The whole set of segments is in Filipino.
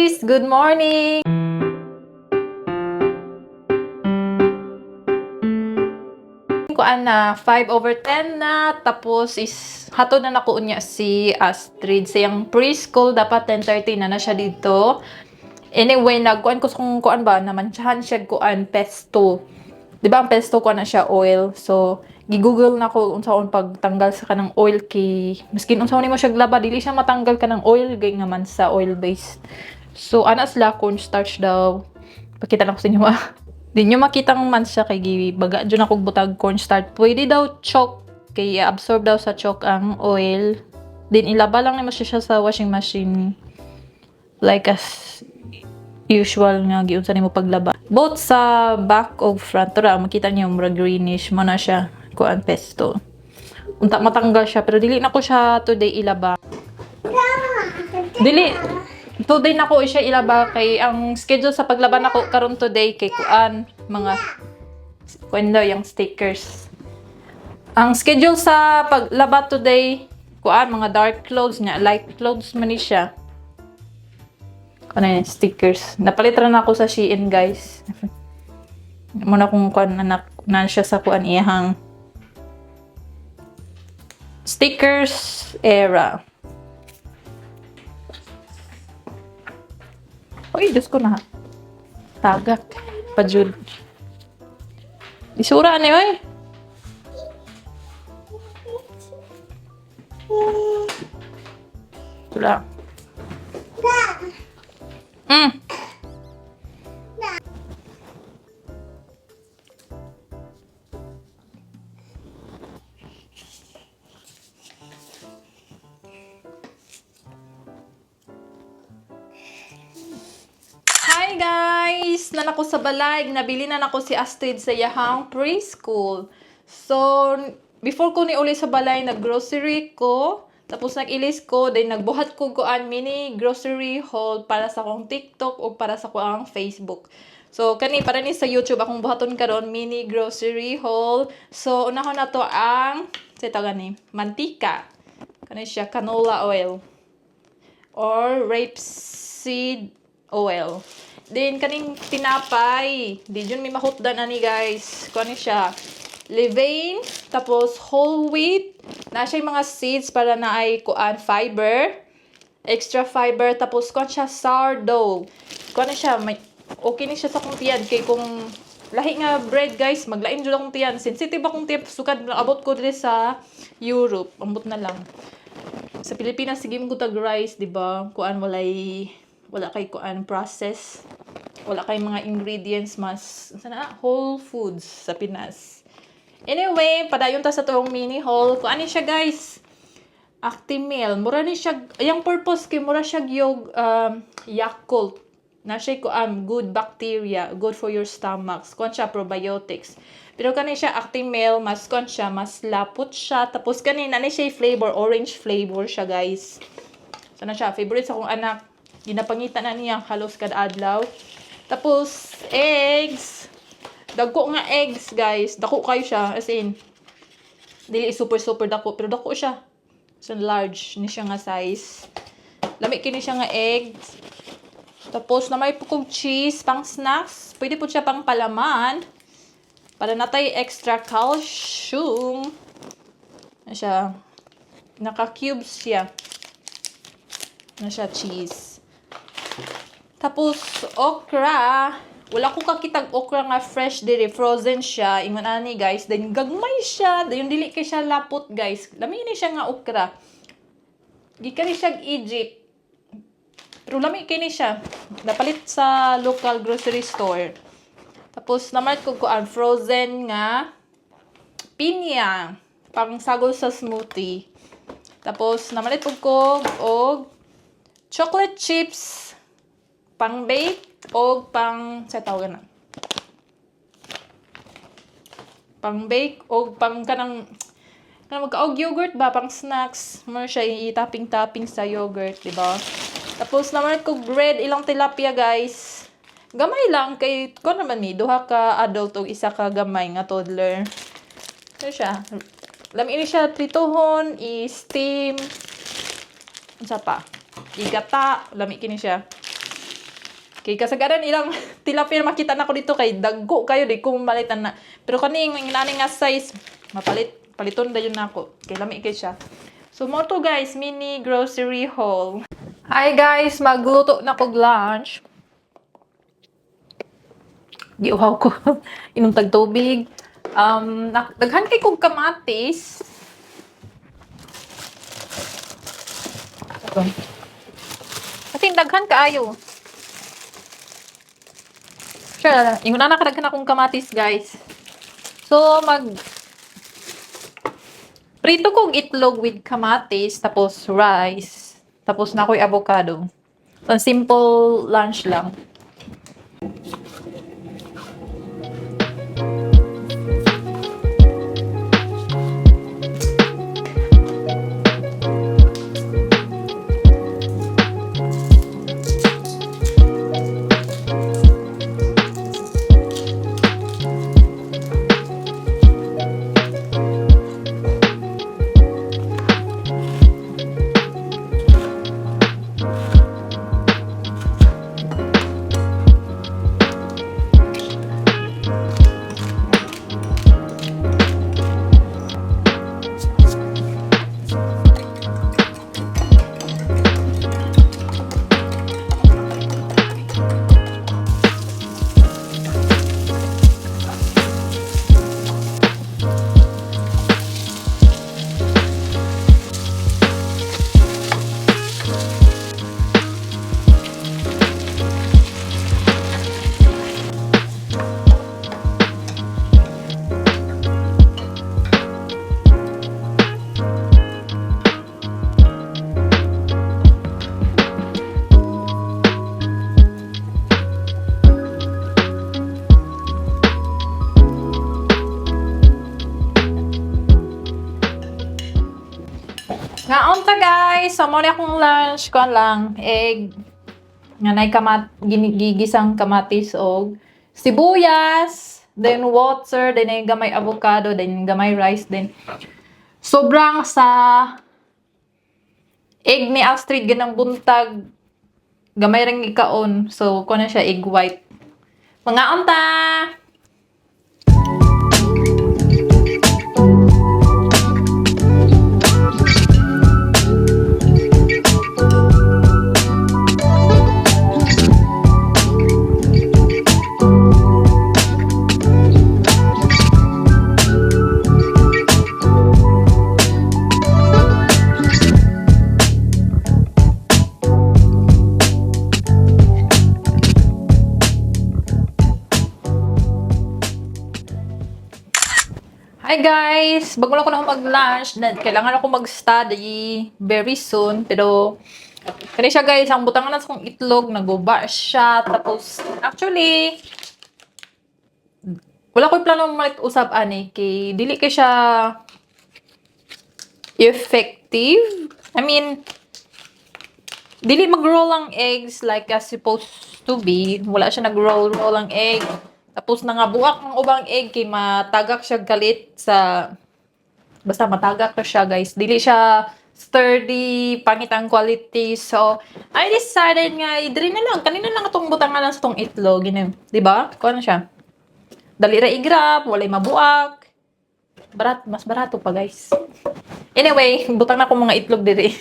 guys! Good morning! Kuan na 5/10 na, tapos is hatod na nakuon niya si Astrid siyang preschool. Dapat 10:30 na siya dito. Anyway, nagkuan ko kung kuan ba naman siya kuan pesto. Di ba ang pesto ko na siya oil. So gigoogle na ko unsaon pagtanggal sa kanang oil kay miskin unsaon nimo siya glaba dili siya matanggal kanang oil gay nga man sa oil based. So ana sila cornstarch daw. Pakita na ko sa inyo Di nyo makitang man siya kay gibaga dyan akong butag cornstarch. Pwede daw chalk kay absorb daw sa chalk ang oil. Din ilaba lang naman siya sa washing machine. Like as usual nga giunsa nimo paglaba. Both sa back o front ra makita niyo mura greenish mo na siya kuan pesto. Unta matanggal siya pero dili na ko siya today ilaba. Dili today na ko siya ilaba kay ang schedule sa paglaban ako karon today kay kuan mga kuan daw yung stickers. Ang schedule sa paglaba today kuan mga dark clothes niya, light clothes man ni siya. Ano yung stickers. Napalitan na ako sa Shein guys. Muna kung kuan na siya sa kuan iyang stickers era. Uy, Diyos ko na. Tagak. Pajud. Isura ni, oy. Tula. Hi guys! Nanako sa balayg, nabili na nako si Astrid sa yahang preschool. So, before ko ni uli sa balay, nag-grocery ko. Tapos nag-ilis ko, then nagbuhat ko kuan mini grocery haul para sa akong TikTok o para sa akong Facebook. So, kani para ni sa YouTube akong buhaton karon mini grocery haul. So, unahon na to ang sa gani, mantika. Kani siya canola oil or rapeseed oil. Then, kaning tinapay. Di dyan may mahutdan ani guys. Kung ano siya. Levain. Tapos, whole wheat. Na siya yung mga seeds para na ay kuan fiber. Extra fiber. Tapos, kung siya sourdough. Kung ano siya. May, okay ni siya sa kong tiyan. Kaya kung lahi nga bread guys, maglain dyan akong tiyan. Sensitive akong tiyan. Sukad, abot ko dito sa Europe. Ambot na lang. Sa Pilipinas, sige mo tag rice, diba? Kuan wala kay kuan process, wala kay mga ingredients mas sana whole foods sa Pinas. Anyway, padayon ta sa tuong mini haul. Kuan ni siya guys, Actimel, mura ni siya, yung purpose kay mura siya yung Yakult na siya kuan good bacteria, good for your stomach, kuan siya probiotics. Pero kani siya Actimel, mas kuan siya, mas lapot siya. Tapos kanina ni siya flavor, orange flavor siya guys. Sana siya favorite sa akong anak. Ginapangitan na niya halos kada adlaw. Tapos eggs. Dagko nga eggs guys. Dako kayo siya as in. Dili super dako pero dako siya. So large ni siya nga size. Lami kini siya nga eggs. Tapos na may pukog cheese pang snacks. Pwede po siya pang palaman. Para natay extra calcium. Na siya. Naka-cubes siya. Na siya cheese. Tapos, okra. Wala ko kakitag okra nga fresh diri. Frozen siya. Ingon ani guys. Then, gagmay siya. Then, dili kay siya lapot guys. Lami ni siya nga okra. Gikan ni siya Egypt. Pero lami kay ni siya. Napalit sa local grocery store. Tapos, naman ko kuan frozen nga pinya. Pang sagol sa smoothie. Tapos, namalit ko og chocolate chips. Pang bake o pang sa tawag na. Pang bake o pang kanang magkaog yogurt ba pang snacks. Mo siya i-topping sa yogurt, di ba? Tapos naman ko bread ilang tilapia guys. Gamay lang kay ko naman ni duha ka adult o isa ka gamay nga toddler. Ano siya? Lami ini siya trituhon, i-steam. Unsa pa? Igata, lami kini siya. Kay kasagaran ilang tilapia makita na ko dito kay dagko kayo di ko malitan na. Pero kaning inani nga size paliton dayon nako. Kay lami kay siya. So mo to guys, mini grocery haul. Hi guys, magluto na kog lunch. Giuhaw ko. Inom tag tubig. Daghan kay kog kamatis. Kasi daghan kaayo. Sure, yung nakadaghan akong kamatis, guys. So, prito kong itlog with kamatis, tapos rice, tapos na ako'y avocado. So, simple lunch lang. Ngaon ta guys, so mo na akong lunch ko lang egg nga nay gigisang kamatis og sibuyas, then water, then ay gamay avocado, then gamay rice, then sobrang sa egg ni Astrid ganang buntag gamay ring ikaon. So kuno na siya egg white. Mangaon ta. Hi guys! Bago lang ako na mag-lunch, kailangan ako mag-study very soon. Pero, kani siya guys, ang butangan na sa kong itlog, naguba siya. Tapos, actually, wala ko plano malit usap ani. Kay, dili kay siya effective. I mean, dili mag-roll ang eggs like as supposed to be. Wala siya nag-roll ang egg. Tapos nangabuak ng ubang egg kay matagak siya galit sa basta matagak na siya guys. Dili siya sturdy, pangit ang quality. So, I decided nga idri na lang. Kanina lang atong butangan lang sa tong itlog, di ba? Kuha na siya. Dali ra i-grab, walay mabuak. Mas barato pa guys. Anyway, butang na ko mga itlog diri.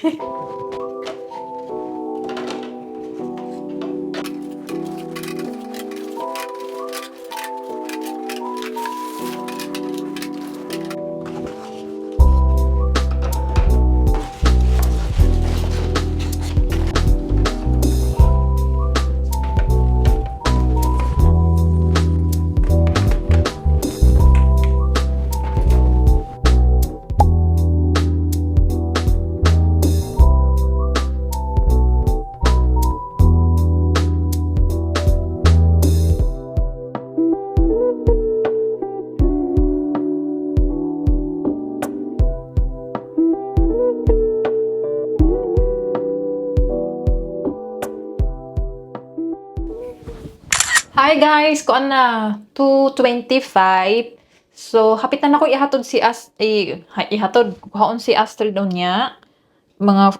Hi guys, kuan na 2:25. So, hapitan ako ihatod si ihatod kuhaon si Astrid unya.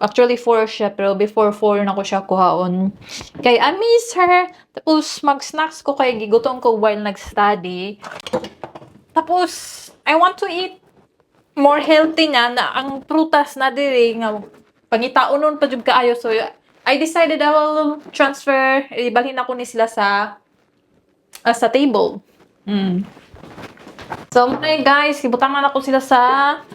Actually 4 siya, pero before 4 na ko siya kuhaon. Kay I miss her. Tapos mag-snacks ko kay gigutom ko while nag-study. Tapos I want to eat more healthy na ang prutas na diri nga pangitaon nun pa jud kaayo. So I decided I will transfer, ibalhin ako ni sila sa table. So, guys, ibutang na ako sila sa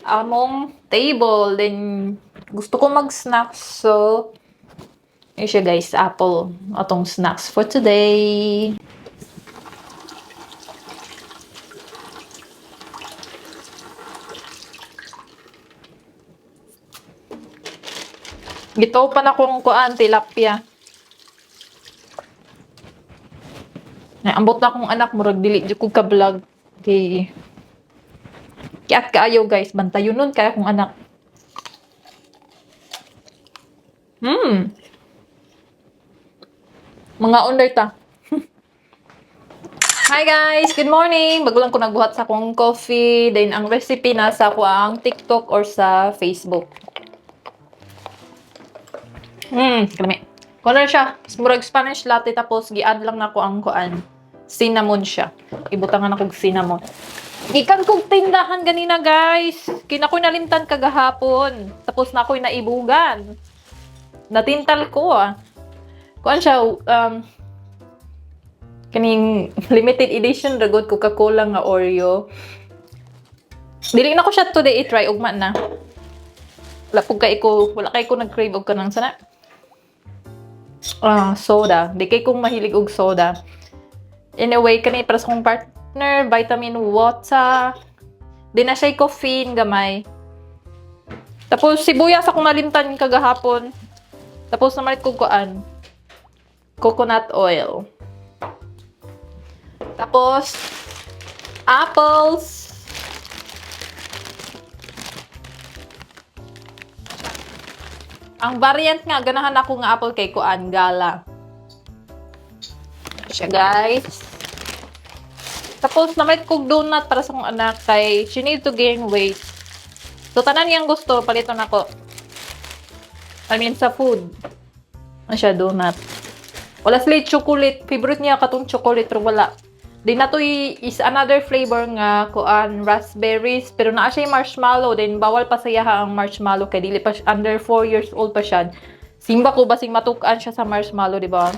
among table. Then, gusto ko mag-snacks. So, yun siya guys, apple. Atong snacks for today. Gito pa na kong kuan, tilapia. Ambot na akong anak, murag dili di ko ka-vlog. Okay. Kaya kaayo guys, bantayon nun kaya kong anak. Mga under ta. Hi guys, good morning. Bago lang ko nagbuhat sa akong coffee. Then ang recipe nasa ko ang TikTok or sa Facebook. Kalami. Kung siya, murag Spanish latte tapos gi-add lang nako ang kuan. Cinnamon siya. Ibutangan ako cinnamon. Ikan kong tindahan ganina guys. Kinakoy nalimtan kagahapon. Tapos na ako'y naibugan. Natintal ko Kuan siya, kaning limited edition ragod Coca-Cola nga Oreo. Dili na ko siya today i-try ugma na. Wala kay ko nag-crave og kanang sana. Soda. Di kay kong mahilig og soda. Anyway, kani para sa kong partner, vitamin water. Di na siya caffeine gamay. Tapos sibuyas akong nalimtan kagahapon. Tapos namalit ko kuan. Coconut oil. Tapos apples. Ang variant nga ganahan ako nga apple kay kuan gala. Siya guys. Tapos namalit kog donut para sa kong anak kay she need to gain weight. So tanan niyang gusto paliton ako. I mean sa food. Ano siya donut. Wala sila chocolate. Favorite niya katong chocolate pero wala. Di na to is another flavor nga kuan raspberries pero naa siya marshmallow then bawal pa sayaha ang marshmallow kay dili pa under 4 years old pa siya. Simba ko basing matukan siya sa marshmallow, di ba?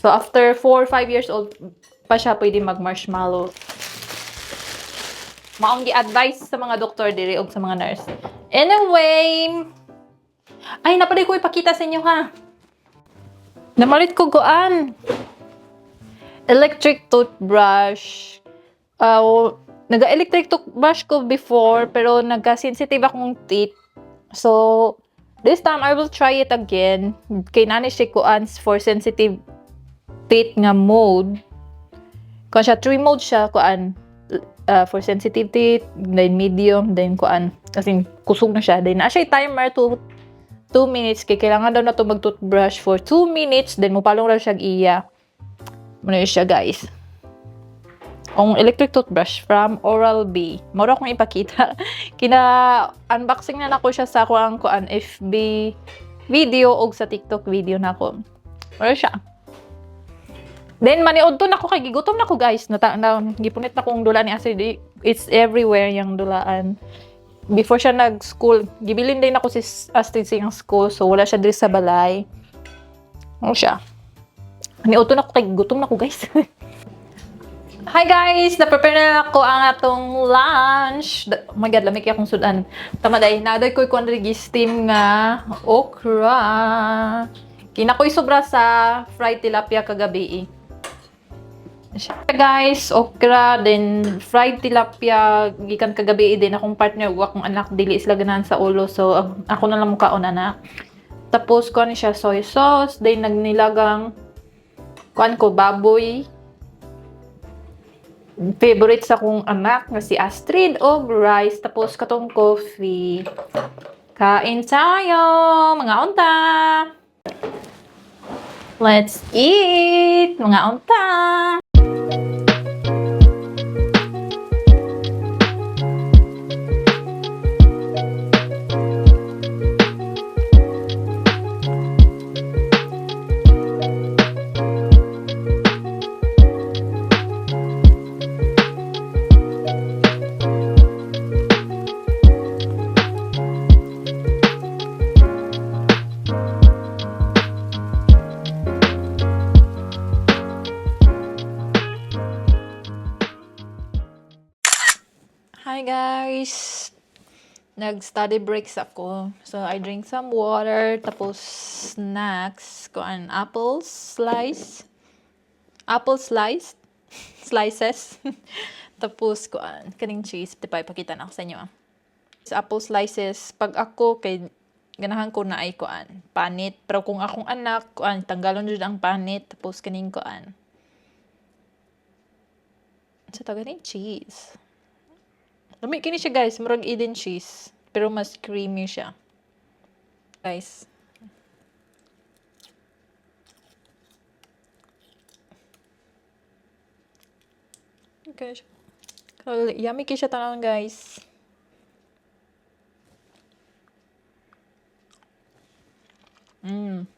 So after 4 5 years old pa siya pwede mag-marshmallow. Maong gi-advise sa mga doktor diri og sa mga nurse. Anyway, ay napalay ko ipakita sa inyo ha. Namalit ko kuan. Electric toothbrush. Naga-electric toothbrush ko before, pero nagka-sensitive akong teeth. So, this time, I will try it again. Kay nani siya kuan for sensitive teeth nga mode. Kung siya, 3 mode siya, kuan. For sensitive teeth, then medium, then kuan. Kasi kusog na siya. Then, na siya timer to 2 minutes. Kaya kailangan daw na to mag-toothbrush for 2 minutes. Then, mupalong lang siya iya. Muna siya guys. Ang electric toothbrush from Oral-B. Mura akong ipakita. Kina-unboxing na nako siya sa kuang FB video o sa TikTok video na ko. Mura siya. Then, maniod to na ko kay gigutom na ko guys. Gipunit na kong dula ni Astrid. It's everywhere yung dulaan. Before siya nag-school, gibilin din ako si Astrid sa school. So, wala siya diri sa balay. Mura siya. Niuto na ko kay gutom na ko guys. Hi guys! Na-prepare na ako ang atong lunch. Oh my god, lamig akong sudan. Tama dahil, naday ko yung steam nga okra. Kinakoy sobra sa fried tilapia kagabi. Guys, okra, then fried tilapia gikan kagabi din akong partner ug akong anak dili sila ganahan sa ulo. So ako na lang mukaon anak. Tapos ko ni siya soy sauce, then nagnilagang kuan ko baboy. Favorite sa kong anak nga si Astrid og rice tapos katong coffee. Kain tayo, mga unta. Let's eat, mga unta. Hi guys! Nag-study breaks ako. So, I drink some water, tapos snacks, kuan, apple slice. Apple slice. Slices. Tapos, kuan, kaning cheese. Di pa, ipakita na ako sa inyo. Sa apple slices, pag ako, kay ganahan ko na ay kuan, panit. Pero kung akong anak, kuan, tanggalon dyan ang panit. Tapos, kaning kuan. Sa taga ni cheese. Lami kini siya guys, murag Eden cheese. Pero mas creamy siya. Guys. Okay. Yummy kaya siya tanong guys. Mm.